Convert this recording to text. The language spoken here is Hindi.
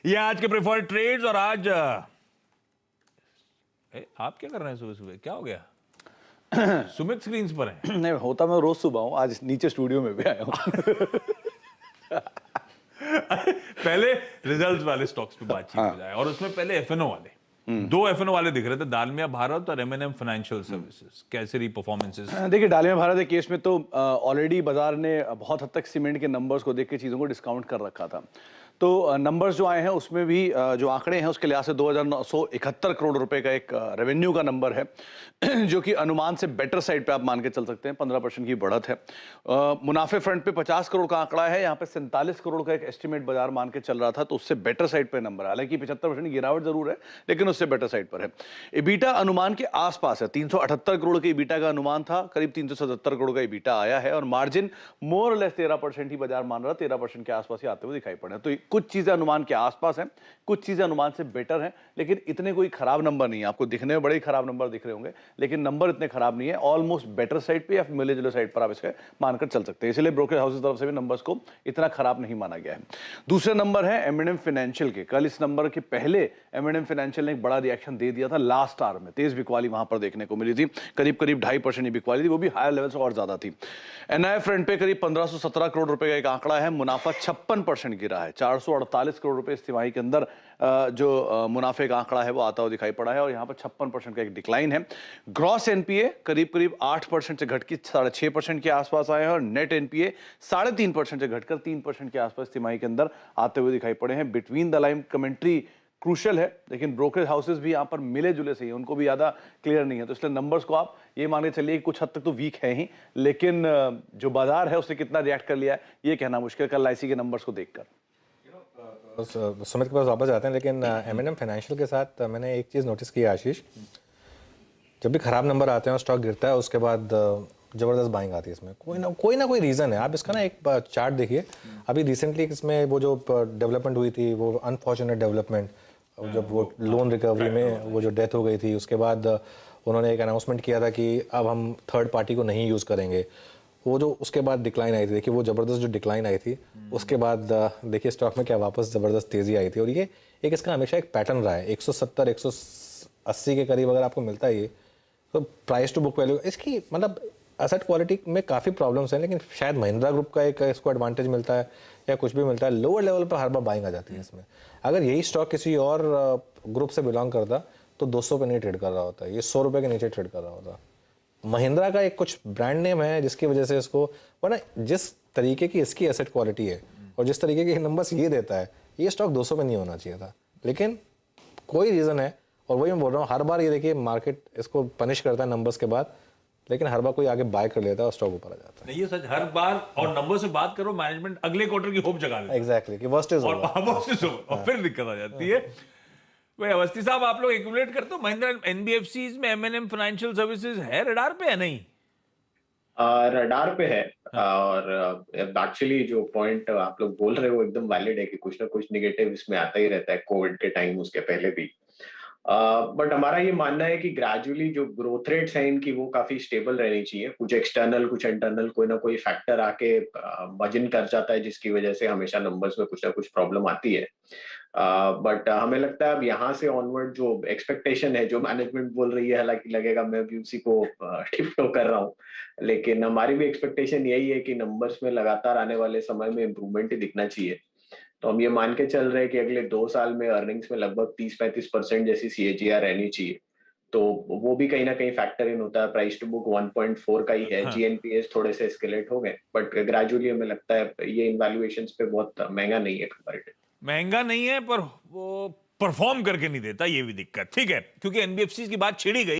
ये आज के प्रेफर्ड ट्रेड्स। और आज आप क्या कर रहे हैं सुबह सुबह, क्या हो गया? सुमित स्क्रीन्स पर है। नहीं होता, मैं रोज सुबह हूँ, आज नीचे स्टूडियो में भी आया हूँ। पहले रिजल्ट्स वाले स्टॉक्स पे बातचीत हो जाए, और उसमें पहले एफएनओ वाले, दो एफएनओ वाले दिख रहे थे, डालमिया भारत और एमएनएम फाइनेंशियल सर्विसेज। कैसे रही परफॉर्मेंसेस? देखिए, डालमिया भारत के केस में तो ऑलरेडी बाजार ने बहुत हद तक सीमेंट के नंबर्स को देख के चीज़ों को डिस्काउंट कर रखा था। तो नंबर्स जो आए हैं उसमें भी जो आंकड़े हैं उसके लिहाज से 2971 करोड़ रुपए का एक रेवेन्यू का नंबर है, जो कि अनुमान से बेटर साइड पे आप मान के चल सकते हैं। 15% की बढ़त है। मुनाफे फ्रंट पे 50 करोड़ का आंकड़ा है, यहाँ पे 47 करोड़ का एक एस्टिमेट बाजार मान के चल रहा था, तो उससे बेटर साइड पे नंबर है। हालांकि 75% गिरावट जरूर है, लेकिन उससे बेटर साइड पर है। इबीटा अनुमान के आसपास है, 378 करोड़ के इबीटा का अनुमान था, करीब 377 करोड़ का इबीटा आया है, और मार्जिन मोर लेस 13% ही बाजार मान रहा, 13% के आसपास ही आते हुए दिखाई पड़े। तो कुछ चीजें अनुमान के आसपास हैं, कुछ चीजें अनुमान से बेटर हैं, लेकिन इतने कोई खराब नंबर नहीं है। आपको दिखने में बड़े ही खराब नंबर दिख रहे होंगे, लेकिन नंबर इतने खराब नहीं है। ऑलमोस्ट बेटर साइड पे या मिले जुले साइड पर आप इसका मानकर चल सकते हैं। इसलिए ब्रोकर हाउस की तरफ से भी नंबर्स को इतना खराब नहीं माना गया है। दूसरे नंबर है एमएनएम फाइनेंशियल के। कल इस नंबर के पहले एमएनएम फाइनेंशियल ने एक बड़ा रिएक्शन दे दिया था। लास्ट आवर में तेज बिकवाली वहां पर देखने को मिली थी, करीब 2.5% बिकवाली थी, वो भी हायर लेवल से और ज्यादा थी। एनआई फ्रंट पे करीब 1517 करोड़ रुपए का एक आंकड़ा है। मुनाफा 56% गिरा है, 448 करोड़ रुपए इस तिमाही के अंदर जो मुनाफे का आंकड़ा है वो आता हुआ दिखाई पड़ा है, और यहाँ पर 56% का एक डिक्लाइन है। ग्रॉस एनपीए करीब करीब 8% से घट के 6.5% के आसपास आए हैं, और नेट एनपीए 3.5% से घटकर 3% के आसपास तिमाही के अंदर आते हुए दिखाई पड़े हैं। Between the line commentary crucial है, लेकिन ब्रोकरेज हाउसेस भी यहाँ पर मिले जुले से ही, उनको भी ज्यादा क्लियर नहीं है। तो इसलिए नंबर्स को आप ये मान के चलिए कुछ हद तक तो वीक है ही, लेकिन जो बाजार है उसने कितना रिएक्ट कर लिया है ये कहना मुश्किल कल आईसी के नंबर्स को देखकर। सुमित के पास वापस आते हैं, लेकिन एमएनएम फाइनेंशियल के साथ मैंने एक चीज़ नोटिस की है आशीष, जब भी खराब नंबर आते हैं और स्टॉक गिरता है उसके बाद जबरदस्त बाइंग आती है इसमें। कोई ना कोई रीज़न है। आप इसका ना एक चार्ट देखिए, अभी रिसेंटली इसमें वो जो डेवलपमेंट हुई थी, वो अनफॉर्चुनेट डेवलपमेंट, जब वो लोन रिकवरी में वो जो डेथ हो गई थी, उसके बाद उन्होंने एक अनाउंसमेंट किया था कि अब हम थर्ड पार्टी को नहीं यूज़ करेंगे। वो जो उसके बाद डिक्लाइन आई थी, देखिए वो ज़बरदस्त जो डिक्लाइन आई थी, उसके बाद देखिए स्टॉक में क्या वापस ज़बरदस्त तेज़ी आई थी। और ये एक इसका हमेशा एक पैटर्न रहा है, 170 180 के करीब अगर आपको मिलता है ये, तो प्राइस टू बुक वैल्यू इसकी, मतलब एसेट क्वालिटी में काफ़ी प्रॉब्लम्स हैं, लेकिन शायद महिंद्रा ग्रुप का एक इसको एडवांटेज मिलता है या कुछ भी मिलता है, लोअर लेवल पर हर बार बाइंग आ जाती है इसमें। अगर यही स्टॉक किसी और ग्रुप से बिलोंग करता तो 200 पे नहीं ट्रेड कर रहा होता, ये 100 रुपये के नीचे ट्रेड कर रहा होता। महिंद्रा का एक कुछ ब्रांड नेम है जिसकी वजह से इसको, वरना जिस तरीके की इसकी एसेट क्वालिटी है और जिस तरीके के नंबर्स ये देता है, ये स्टॉक 200 पे नहीं होना चाहिए था, लेकिन कोई रीज़न है। और वही मैं बोल रहा हूँ, हर बार ये देखिए मार्केट इसको पनिश करता है नंबर्स के बाद, लेकिन हर बार कोई आगे बाय कर लेता है और स्टॉक ऊपर आ जाता है। नहीं, ये सच, हर बार। और नंबर से बात करो, मैनेजमेंट अगले क्वार्टर की होप जगा लेता है। एग्जैक्टली, कि वर्स्ट इज ओवर, और फिर दिक्कत आ जाती है। भाई अवस्थी साहब, आप लोग एक्यूमुलेट करते हो महिंद्रा एनबीएफसीज में, एमएनएम फाइनेंशियल सर्विसेज है रडार पे या नहीं? रडार पे है। और एक्चुअली जो पॉइंट आप लोग बोल रहे हो एकदम वैलिड है कि कुछ ना कुछ निगेटिव इसमें आता ही रहता है, कोविड के टाइम, उसके पहले भी। बट हमारा ये मानना है कि ग्रेजुअली जो ग्रोथ रेट्स हैं इनकी वो काफी स्टेबल रहनी चाहिए। कुछ एक्सटर्नल कुछ इंटरनल कोई ना कोई फैक्टर आके वजन कर जाता है, जिसकी वजह से हमेशा नंबर्स में कुछ ना कुछ प्रॉब्लम आती है। बट हमें लगता है अब यहाँ से ऑनवर्ड जो एक्सपेक्टेशन है, जो मैनेजमेंट बोल रही है, हालांकि लगेगा मैं भी उसी को टिप्टो कर रहा हूँ, लेकिन हमारी भी एक्सपेक्टेशन यही है कि नंबर्स में लगातार आने वाले समय में इम्प्रूवमेंट ही दिखना चाहिए। तो हम ये मान के चल रहे हैं कि अगले 2 साल में अर्निंग्स में लगभग 30-35% जैसी सीएजीआर रहनी चाहिए। तो वो भी कहीं ना कहीं फैक्टर इन होता है। प्राइस टू बुक 1.4 का ही है। हाँ। जीएनपीएस थोड़े से एस्केलेट हो गए, बट ग्रेजुअली हमें लगता है ये इन वैल्यूएशंस पे बहुत महंगा नहीं है कंपैरेटिव। महंगा नहीं है, पर वो परफॉर्म करके नहीं देता, ये भी दिक्कत। ठीक है, क्योंकि एनबीएफसी की बात छिड़ी गई।